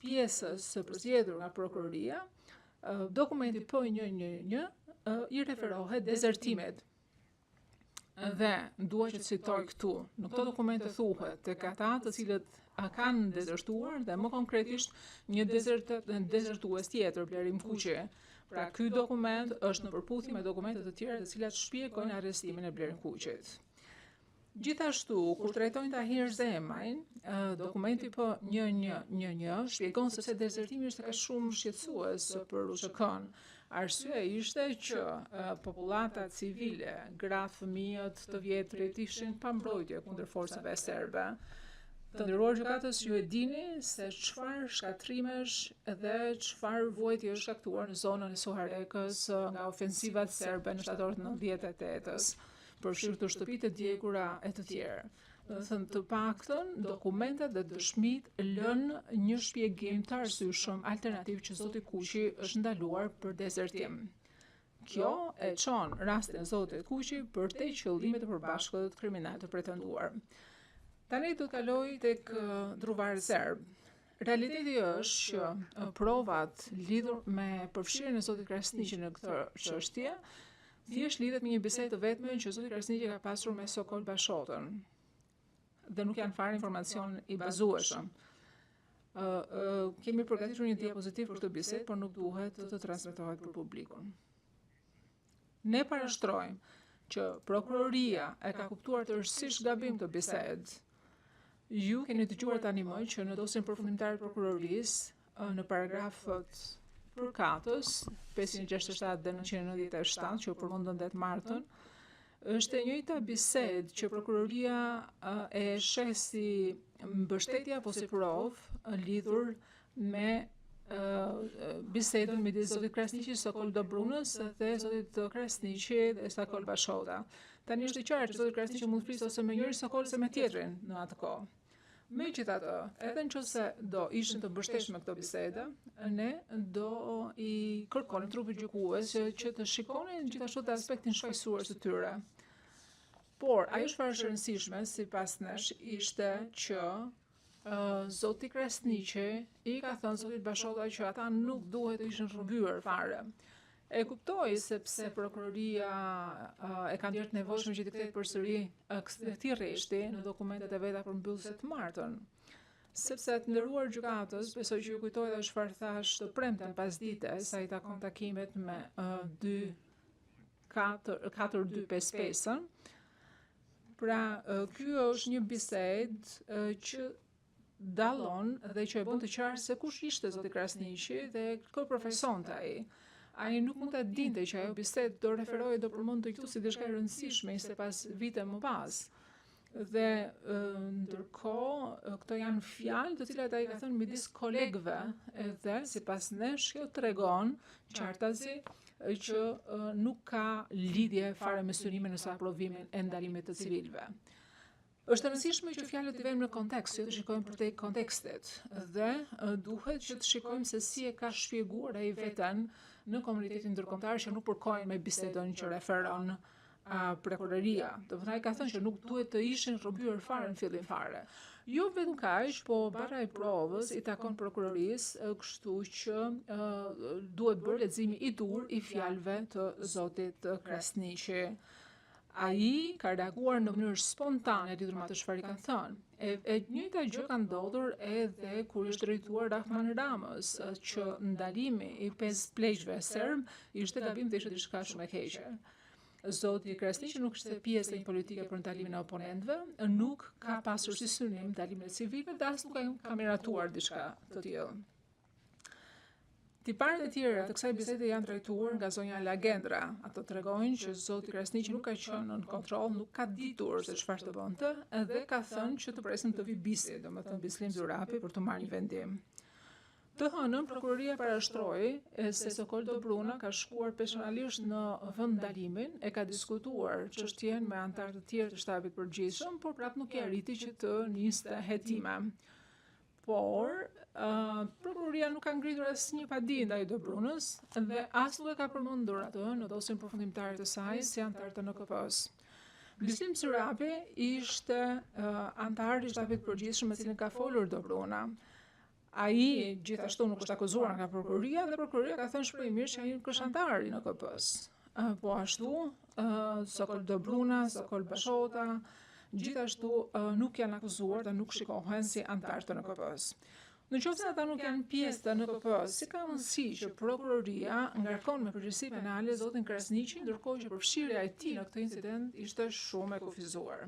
pjesës së përzgjedhur nga prokuroria, dokumenti P111 i referohet dezertimit. Dhe dua që të citoj këtu, në këto dokumente thuhet tek ata të cilët kanë dezertuar dhe më konkretisht një dezertues tjetër, Blerim Kuqi. Pra ky dokument është në përputhje me dokumente të tjera të cilat shpjegojnë arrestimin e Blerim Kuqit. Gjithashtu, kur trajtojnë Tahir Zemajn, dokumenti P111 shpjegon se pse dezertimi ishte kaq shumë shqetësues për UÇK-n. Arsyeja ishte që popullata civile, gratë, fëmijët të vjetrit ishin pa mbrojtje kundër forcave serbe. Të nderuar gjykatës, ju e dini se çfarë shkatrimesh dhe çfarë vuajtje është shkaktuar në zonën e Suharekës nga ofensivat serbe në shtator të 98-s. Përfshirë të shtëpitë e djegura e të tjerë. Do të thënë, të paktën dokumentet dhe dëshmitë lënë një shpjegim të arsyeshëm alternativ që zoti Kuqi është ndaluar për dezertim. Kjo e çon rastin e zotit Kuqi për te qëllime të përbashkëta të kriminalit të pretenduar. Tani do të kaloj tek druvari serb. Realiteti është që provat lidhur me përfshirjen e zotit Krasniqi në këtë çështje thjesht lidhet me një bisedë të vetme që zoti Krasniqi ka pasur me Sokol Bashotën dhe nuk janë fare informacion i bazueshëm. Kemi përgatitur një diapozitiv për këtë bisedë, por nuk duhet të transmetohet për publikun. Ne parashtrojmë që prokuroria e ka kuptuar tërësisht gabim të bisedë. Ju keni dëgjuar tani më që në dosjen përfundimtare të prokurorisë në paragrafët përkatës 567 dhe 997 që u përmendën 8 martën, është e njëjta bisedë që prokuroria e sheh si mbështetje apo si provë lidhur me bisedën midis zotit Krasniqi, Sokol Dobrunës dhe zotit Krasniqi dhe Sokol Bashota. Tani është e qartë që zoti Krasniqi mund të flisë ose me njërin Sokol ose me tjetrin në atë kohë. Megjithatë, edhe nëse do ishin të mbështetshme këto bisede, ne do i kërkonim trupit gjykues që të shikonin gjithashtu të aspektin shfaqësues të tyre. Por ajo çfarë është e rëndësishme sipas nesh ishte që zoti Krasniqi i ka thënë zotit Bashota që ata nuk duhet të ishin rrëmbyer fare. E kuptoj sepse prokuroria e ka ndjerë të nevojshme që të kthehet përsëri këtij rreshti në dokumentet e veta përmbyllëse të martën. Sepse të nderuar gjykatës, besoj që ju kujtohet edhe çfarë thash të premten pasdite sa i takon takimet me 4255-ën. Pra, ky është një bisedë që dallon dhe që e bën të qartë se kush ishte zoti Krasniqi dhe kë profesionte ai. Ai nuk mund ta dinte që ajo bisedë do referohej, do përmendej këtu si diçka e rëndësishme 25 vite më pas. Dhe ndërkohë këto janë fjalë të cilat ai ka thënë midis kolegëve, edhe sipas nesh kjo tregon qartazi që nuk ka lidhje fare me synimin ose aprovimin e ndalimit të civilëve. Është e rëndësishme që fjalët i vëmë në kontekst, që të shikojmë përtej kontekstit dhe duhet që të shikojmë se si e ka shpjeguar ai veten në komunitetin ndërkombëtar që nuk përkojnë me bisedën që referon prokuroria. Do të thotë ai ka thënë që nuk duhet të ishin rrëmbyer fare në fillim fare. Jo vetëm kaq, po barra e provës i takon prokurorisë, kështu që duhet bërë leximi i dur i fjalëve të zotit Krasniqi. Ai ka reaguar në mënyrë spontane lidhur me atë çfarë i kanë thënë. E njëjta gjë ka ndodhur edhe kur ishte drejtuar Rahman Ramës, që ndalimi i 5 pleqjve serb ishte gabim dhe ishte diçka shumë e keqe. Zoti Krasniqi nuk ishte pjesë e një politike për ndalimin e oponentëve, nuk ka pasur si synim ndalimin e civilëve dhe as nuk ka miratuar diçka të tillë. Tiparet e tjera të kësaj bisede janë trajtuar nga zonja Lagendra. Ato tregojnë që zoti Krasniqi nuk ka qenë në kontroll, nuk ka ditur se çfarë të bënte, edhe ka thënë që të presim të vi Bisi, domethënë Bislim Byrapi, për të marrë një vendim. Të hënën, prokuroria parashtroi se Sokol Dobruna ka shkuar personalisht në vend ndalimin, e ka diskutuar çështjen me anëtarë të tjerë të shtabit përgjithshëm, por prapë nuk e arriti që të niste hetime. Por prokuroria nuk ka ngritur asnjë padi ndaj Dobrunës dhe as nuk e ka përmendur atë në dosjen përfundimtare të saj si anëtar të NKP-s. Bislim Byrapi ishte antar i shtabit përgjithshëm me cilin ka folur Dobruna. Ai gjithashtu nuk është akuzuar nga prokuroria dhe prokuroria ka thënë shprehimisht që ai nuk është antar i NKP-s. Po ashtu, Sokol Dobruna, Sokol Bashota, gjithashtu nuk janë akuzuar dhe nuk shikohen si antar të NKP-s. Në qoftë se ata nuk janë pjesë të NKP-s, si ka mundësi që prokuroria ngarkon me përgjegjësi penale zotin Krasniqi, ndërkohë që përfshirja e tij në këtë incident ishte shumë e kufizuar.